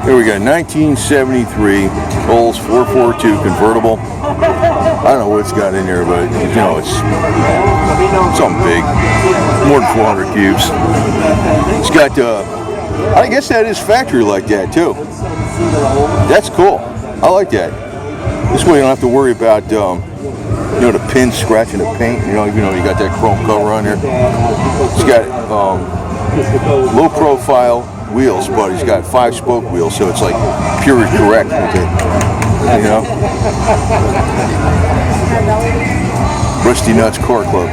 Here we got 1973 Olds 442 convertible. I don't know what it's got in there, but you know it's something big, more than 400 cubes. It's got, I guess that is factory like that too. That's cool. I like that. This way you don't have to worry about you know, the pins scratching the paint. You know you got that chrome cover on there. It's got low profile wheels, but he's got 5-spoke wheels, so it's like pure correct with it. You know, Rusty Nuts Car Club.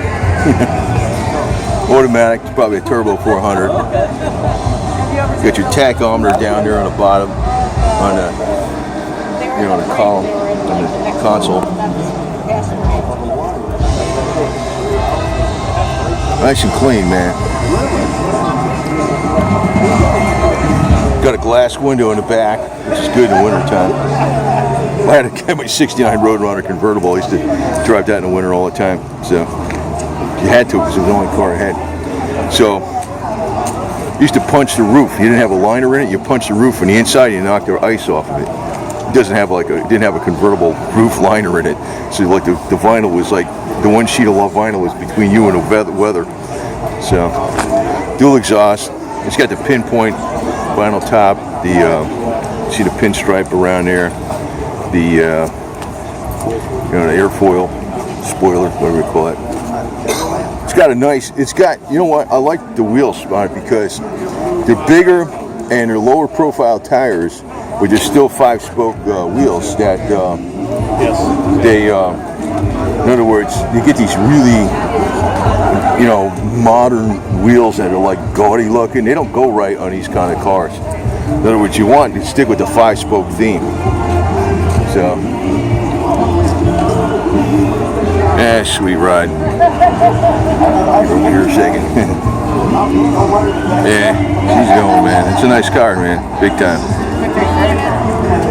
Automatic, probably a turbo 400. Got your tachometer down there on the bottom, on the on the column, on the console. Nice and clean, man. Got a glass window in the back, which is good in the wintertime. I had my '69 Roadrunner convertible. I used to drive that in the winter all the time. So you had to, because it was the only car I had. So you used to punch the roof. You didn't have a liner in it. You punch the roof on the inside, and you knock the ice off of it. It doesn't have didn't have a convertible roof liner in it. So like the vinyl was like the one sheet of vinyl was between you and the weather. So dual exhaust. It's got the pinpoint vinyl top. The see the pinstripe around there. The the airfoil spoiler, whatever you call it. It's got a nice. It's got, you know what? I like the wheels on it because they're bigger and they're lower profile tires, but they're still 5-spoke wheels. That they, in other words, you get these really, you know, modern wheels that are like gaudy looking. They don't go right on these kind of cars. In other words, you want to stick with the 5-spoke theme. So, sweet ride. Over here a second. Yeah, she's going, man. It's a nice car, man. Big time.